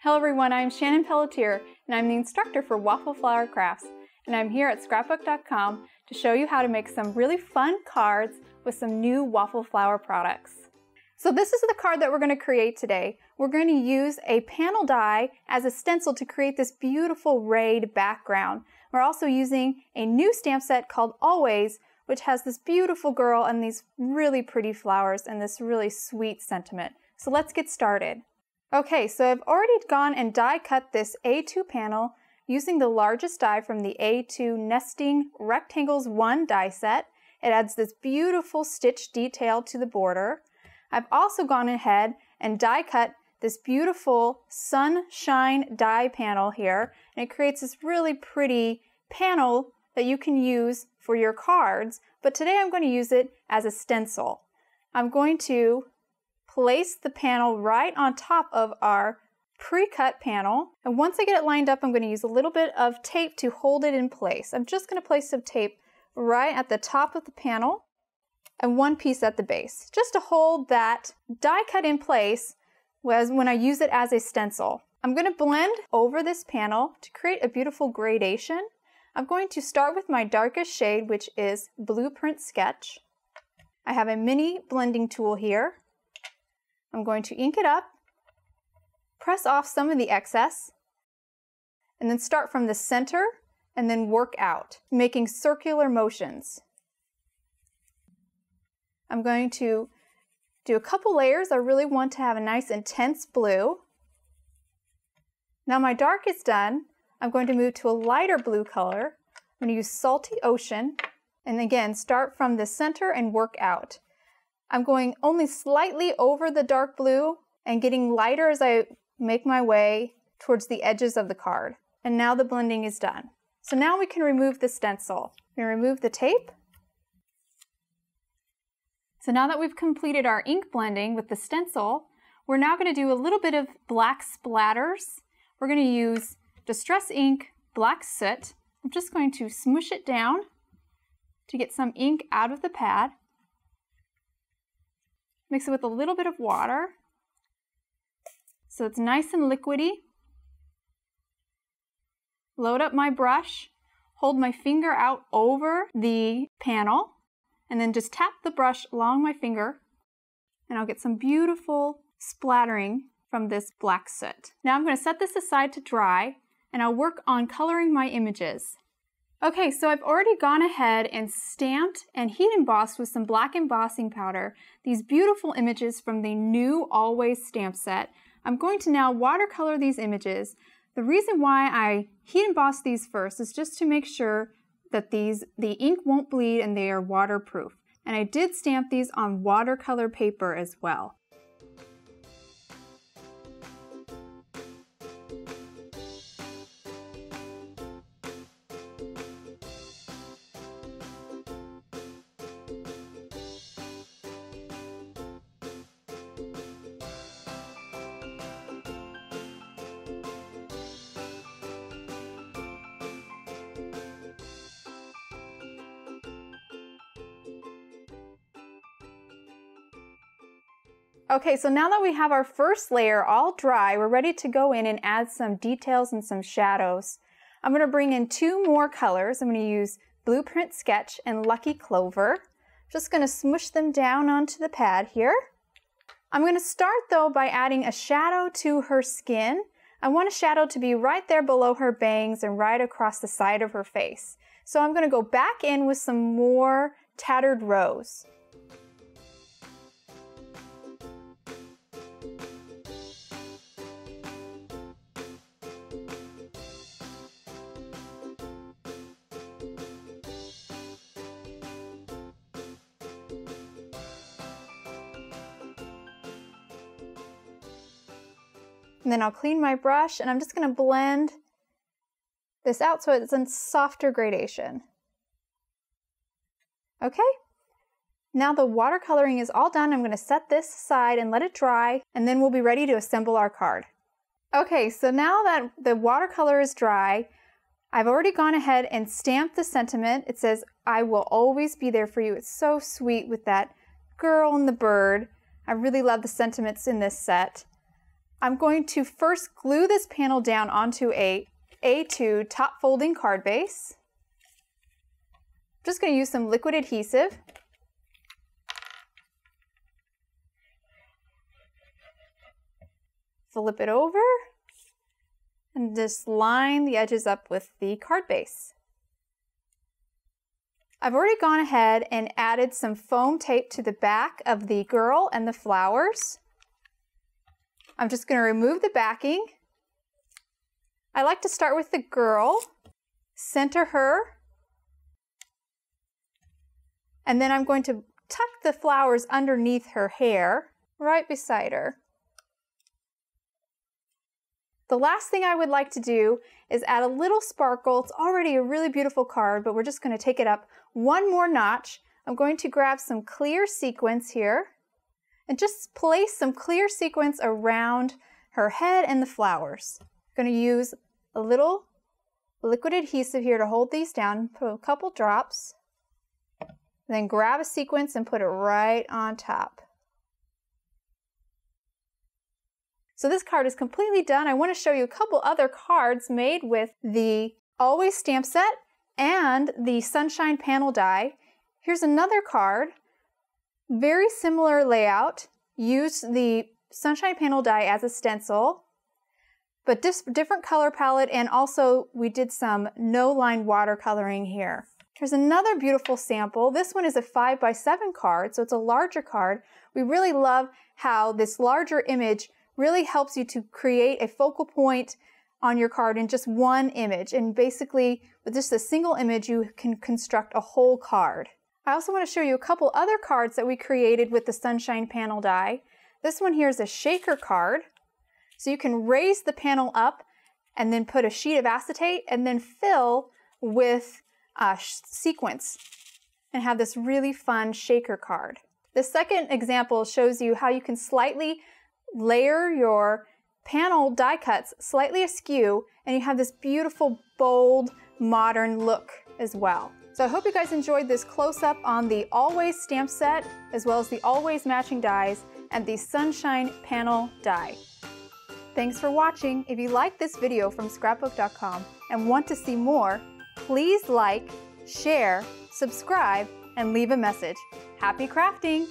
Hello everyone, I'm Channin Pelletier and I'm the instructor for Waffle Flower Crafts, and I'm here at Scrapbook.com to show you how to make some really fun cards with some new waffle flower products. So this is the card that we're going to create today. We're going to use a panel die as a stencil to create this beautiful rayed background. We're also using a new stamp set called Always, which has this beautiful girl and these really pretty flowers and this really sweet sentiment. So let's get started. Okay, so I've already gone and die cut this A2 panel using the largest die from the A2 Nesting Rectangles 1 die set. It adds this beautiful stitch detail to the border. I've also gone ahead and die cut this beautiful sunshine die panel here, and it creates this really pretty panel that you can use for your cards, but today I'm going to use it as a stencil. I'm going to place the panel right on top of our pre-cut panel, and once I get it lined up, I'm going to use a little bit of tape to hold it in place. I'm just going to place some tape right at the top of the panel and one piece at the base, just to hold that die cut in place when I use it as a stencil. I'm going to blend over this panel to create a beautiful gradation. I'm going to start with my darkest shade, which is Blueprint Sketch. I have a mini blending tool here. I'm going to ink it up, press off some of the excess, and then start from the center and then work out, making circular motions. I'm going to do a couple layers. I really want to have a nice intense blue. Now my dark is done. I'm going to move to a lighter blue color. I'm going to use Salty Ocean, and again, start from the center and work out. I'm going only slightly over the dark blue and getting lighter as I make my way towards the edges of the card. And now the blending is done. So now we can remove the stencil. We remove the tape. So now that we've completed our ink blending with the stencil, we're now going to do a little bit of black splatters. We're going to use Distress Ink Black Soot. I'm just going to smoosh it down to get some ink out of the pad. Mix it with a little bit of water so it's nice and liquidy. Load up my brush, hold my finger out over the panel, and then just tap the brush along my finger, and I'll get some beautiful splattering from this black soot. Now I'm going to set this aside to dry, and I'll work on coloring my images. Okay, so I've already gone ahead and stamped and heat embossed with some black embossing powder these beautiful images from the new Always stamp set. I'm going to now watercolor these images. The reason why I heat emboss these first is just to make sure that the ink won't bleed and they are waterproof. And I did stamp these on watercolor paper as well. Okay, so now that we have our first layer all dry, we're ready to go in and add some details and some shadows. I'm going to bring in two more colors. I'm going to use Blueprint Sketch and Lucky Clover. Just going to smush them down onto the pad here. I'm going to start though by adding a shadow to her skin. I want a shadow to be right there below her bangs and right across the side of her face. So I'm going to go back in with some more Tattered Rose. And then I'll clean my brush and I'm just going to blend this out so it's in softer gradation. Okay, now the watercoloring is all done. I'm going to set this aside and let it dry, and then we'll be ready to assemble our card. Okay, so now that the watercolor is dry, I've already gone ahead and stamped the sentiment. It says, "I will always be there for you." It's so sweet with that girl and the bird. I really love the sentiments in this set. I'm going to first glue this panel down onto a A2 top folding card base. I'm just going to use some liquid adhesive. Flip it over and just line the edges up with the card base. I've already gone ahead and added some foam tape to the back of the girl and the flowers. I'm just going to remove the backing. I like to start with the girl, center her, and then I'm going to tuck the flowers underneath her hair, right beside her. The last thing I would like to do is add a little sparkle. It's already a really beautiful card, but we're just going to take it up one more notch. I'm going to grab some clear sequins here and just place some clear sequins around her head and the flowers. I'm going to use a little liquid adhesive here to hold these down, put a couple drops, and then grab a sequence and put it right on top. So this card is completely done. I want to show you a couple other cards made with the Always stamp set and the Sunshine panel die. Here's another card, very similar layout. Used the Sunshine panel die as a stencil, but different color palette, and also we did some no-line watercoloring here. Here's another beautiful sample. This one is a 5x7 card, so it's a larger card. We really love how this larger image really helps you to create a focal point on your card in just one image. And basically, with just a single image, you can construct a whole card. I also want to show you a couple other cards that we created with the Sunshine panel die. This one here is a shaker card. So you can raise the panel up and then put a sheet of acetate and then fill with sequins and have this really fun shaker card. The second example shows you how you can slightly layer your panel die cuts slightly askew, and you have this beautiful, bold, modern look as well. So I hope you guys enjoyed this close-up on the Always stamp set, as well as the Always matching dies and the Sunshine panel die. Thanks for watching. If you like this video from Scrapbook.com and want to see more, please like, share, subscribe, and leave a message. Happy crafting!